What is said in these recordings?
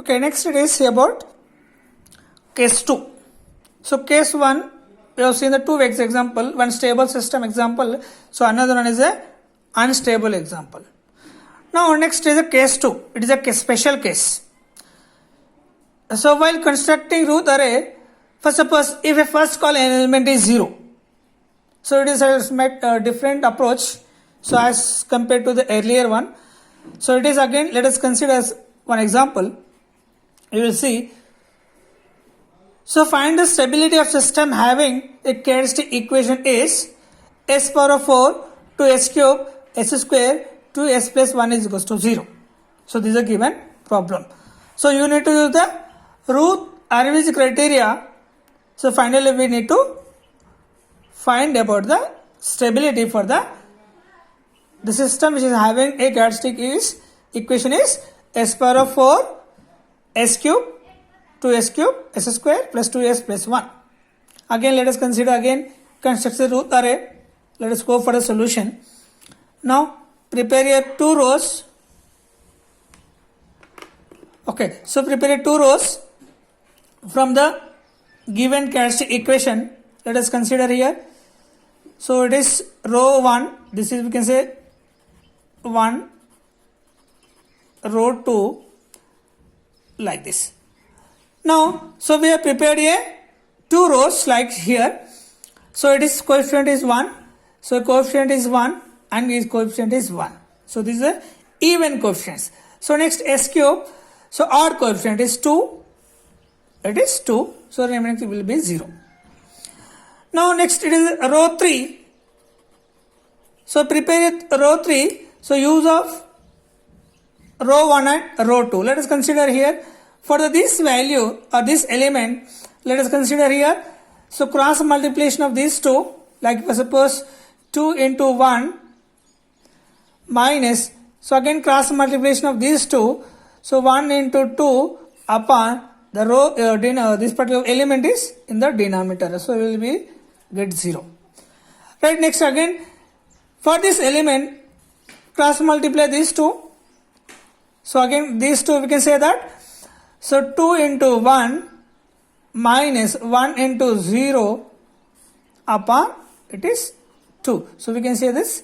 Okay, next it is about case 2. So case 1, we have seen the two example, one stable system example, so another one is a unstable example. Now next is a case 2, it is a special case. So while constructing root array, first suppose if a first column element is 0, so it is a different approach, so as compared to the earlier one. So it is again, let us consider as one example. You will see. So find the stability of system having a characteristic equation is s power 4 to s cube s square to s plus 1 is equals to 0. So this is a given problem. So you need to use the root Arrhenius criteria. So finally we need to find about the stability for the system which is having a characteristic is equation is s power 4 s cube 2s cube s square plus 2s plus 1. Again let us consider again construct the root array. Let us go for the solution. Now prepare your 2 rows. Okay, so prepare 2 rows from the given characteristic equation. Let us consider here. So it is row 1, this is we can say 1, row 2, like this. Now, so we have prepared a 2 rows like here. So it is coefficient is 1. So coefficient is 1 and this coefficient is 1. So this is a even coefficients. So next s cube. So odd coefficient is 2. It is 2. So remaining will be 0. Now next it is row 3. So prepare it row 3. So use of row 1 and row 2. Let us consider here. For this value or this element, let us consider here. So cross multiplication of these two, like suppose 2 into 1 minus, so again cross multiplication of these two, so 1 into 2 upon the row, this particular element is in the denominator, so we will be get 0. Right, next again, for this element, cross multiply these two. So again these two we can say that. So 2 into 1 minus 1 into 0 upon it is 2. So we can say this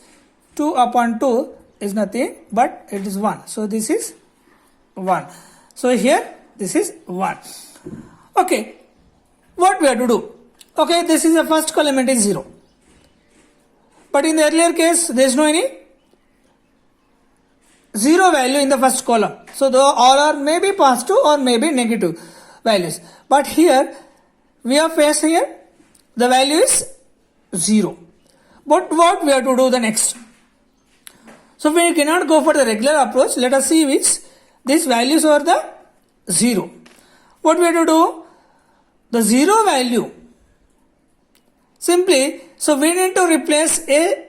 2 upon 2 is nothing but it is 1. So this is 1. So here this is 1. Okay, what we have to do? Okay, this is the first element is 0. But in the earlier case there is no any 0 value in the first column. So the all are maybe positive or maybe negative values. But here we are faced here the value is 0. But what we have to do the next? So we cannot go for the regular approach. Let us see which these values are the 0. What we have to do? The 0 value. Simply, so we need to replace a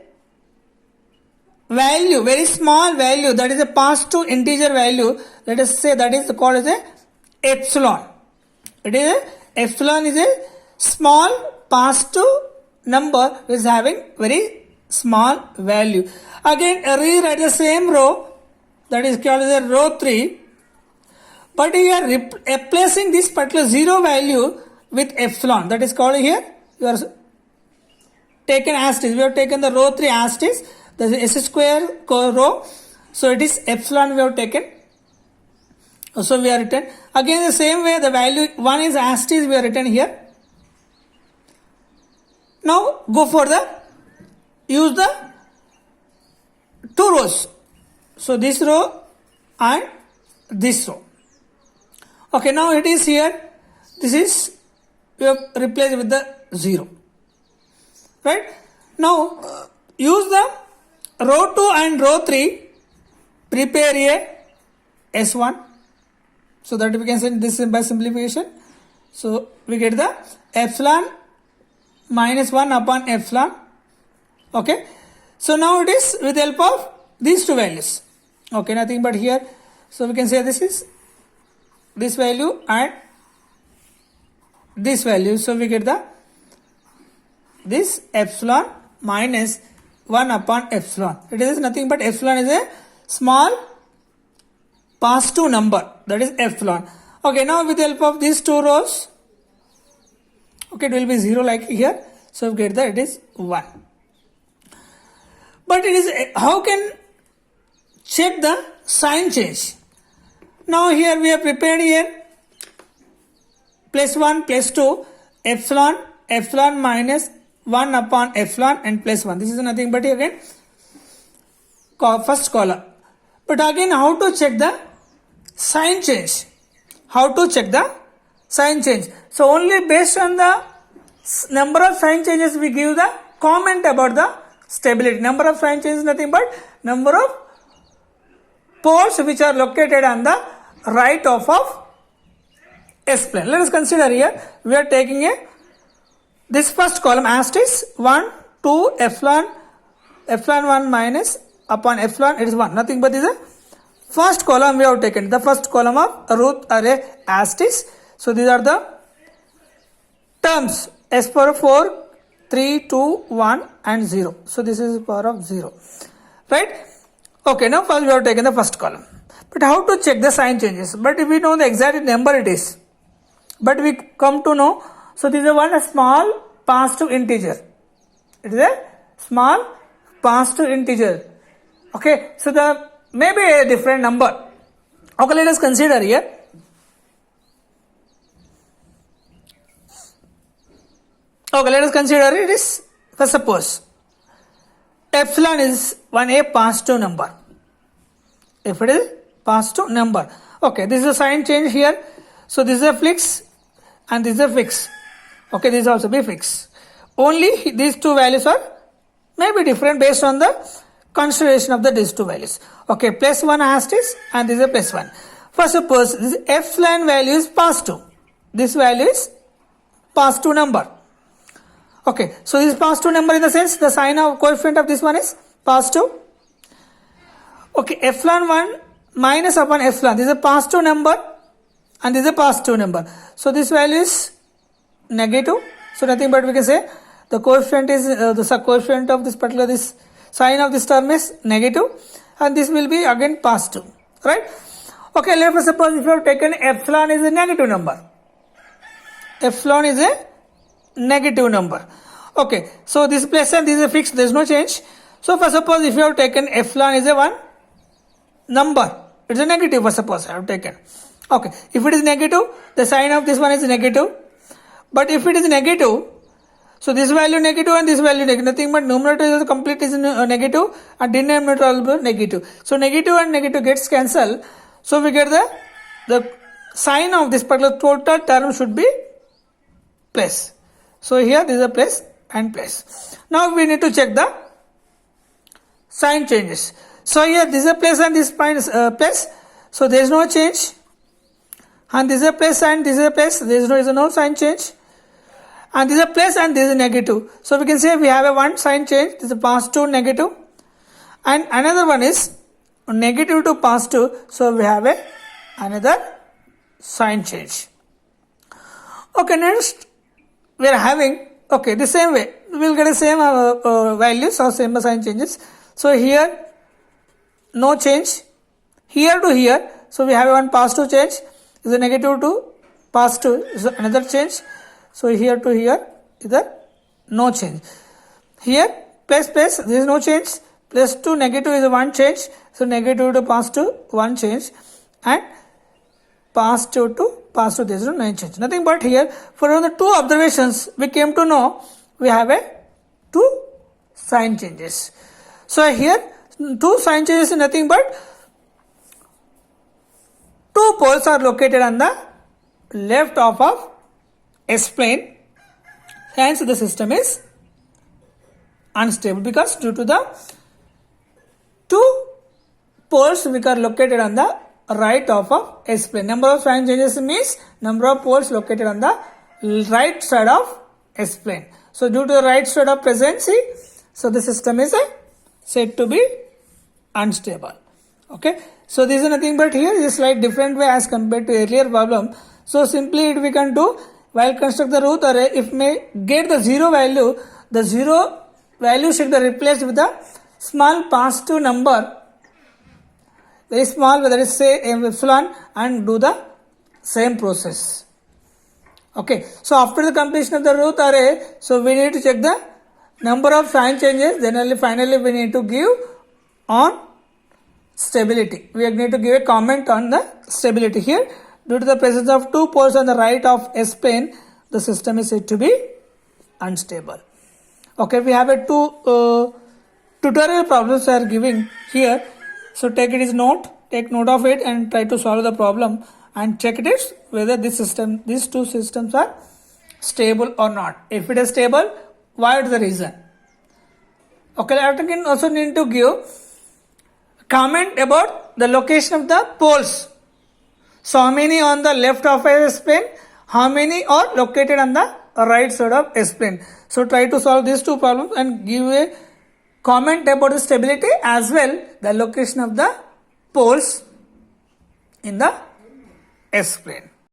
value, very small value, that is a positive integer value. Let us say that is called as a epsilon. It is a epsilon is a small positive number which is having very small value. Again rewrite the same row, that is called as a row 3, but here replacing this particular 0 value with epsilon, that is called here you are taken as is. We have taken the row 3 as is. The s square row, so it is epsilon we have taken. So we are written again the same way, the value 1 is as is we are written here. Now go for the use the 2 rows. So this row and this row. Okay, now it is here. This is we have replaced with the 0. Right? Now use the row 2 and row 3, prepare a S1. So that we can say this by simplification. So we get the epsilon minus 1 upon epsilon. Okay. So now it is with the help of these two values. Okay, nothing but here. So we can say this is this value and this value. So we get the this epsilon minus 1 upon epsilon. It is nothing but epsilon is a small positive number, that is epsilon. Okay, now with the help of these two rows, okay, it will be 0 like here. So we get that it is 1. But it is, how can check the sign change? Now here we have prepared here plus 1 plus 2 epsilon minus 1 upon epsilon and plus 1. This is nothing but again first column. But again, how to check the sign change? How to check the sign change? So only based on the number of sign changes we give the comment about the stability. Number of sign changes is nothing but number of poles which are located on the right of S-plane. Let us consider here, we are taking this first column asterisk 1, 2, epsilon 1 minus upon epsilon, it is 1. Nothing but this is the first column we have taken. The first column of root array asterisk. So these are the terms S power 4, 3, 2, 1 and 0. So this is power of 0. Right? Okay, now first we have taken the first column. But how to check the sign changes? But if we know the exact number it is. But we come to know, so this is a small positive integer. It is a small positive integer. Okay, so the maybe a different number. Okay, let us consider here. Okay, let us consider it is, first suppose epsilon is a positive number. If it is positive number. Okay, this is a sign change here. So this is a fix and this is a fix. Okay, this also be fixed. Only these two values are maybe different based on the consideration of these two values. Okay, plus 1 asterisk and this is a plus 1. First suppose this epsilon value is positive. This value is positive number. Okay, so this positive number in the sense the sign of coefficient of this one is positive. Okay, epsilon 1 minus upon epsilon, this is a positive number and this is a positive number. So this value is negative. So nothing but we can say the coefficient is the coefficient of this particular this sign of this term is negative and this will be again positive. Right? Okay, let us suppose if you have taken epsilon is a negative number. Epsilon is a negative number. Okay, so this plus and this is a fixed, there is no change. So for suppose if you have taken epsilon is a one number, it is a negative for suppose I have taken. Okay, if it is negative, the sign of this one is negative. But if it is negative, so this value negative and this value negative, nothing but numerator is complete is negative and denominator also negative. So negative and negative gets cancelled. So we get the sign of this particular total term should be plus. So here this is a plus and plus. Now we need to check the sign changes. So here this is a plus and this is plus. So there is no change. And this is a plus and this is a plus. There is no sign change. And this is a plus and this is a negative. So we can say we have a one sign change. This is a positive, negative. And another one is negative to positive. So we have another sign change. Okay, next we are having, okay, the same way. We will get the same values or same sign changes. So here, no change. Here to here. So we have one positive change. Is a negative to positive. Is another change. So here to here is no change. Here plus plus there is no change. Plus to negative is one change. So negative to positive one change. And positive to positive there is no change. Nothing but here for the two observations we came to know we have two sign changes. So here two sign changes is nothing but two poles are located on the left of S-plane, hence the system is unstable because due to the two poles which are located on the right of S-plane. Number of sign changes means number of poles located on the right side of S-plane. So due to the right side of presence, so the system is said to be unstable. Okay, so this is nothing but here is a slight different way as compared to earlier problem. So simply we can do while construct the root array, if may get the zero value should be replaced with a small positive number, very small, whether it's say epsilon, and do the Same process. Okay, so after the completion of the root array, so we need to check the number of sign changes, then only finally we need to give on stability. We need to give a comment on the stability here. Due to the presence of 2 poles on the right of S plane, the system is said to be unstable. Okay, we have a two tutorial problems I are giving here. So take it as note, take note of it and try to solve the problem and check it is whether these two systems are stable or not. If it is stable, what is the reason? Okay, I can also need to give comment about the location of the poles. So how many on the left of S plane, how many are located on the right side of S plane. So try to solve these two problems and give a comment about the stability as well the location of the poles in the S plane.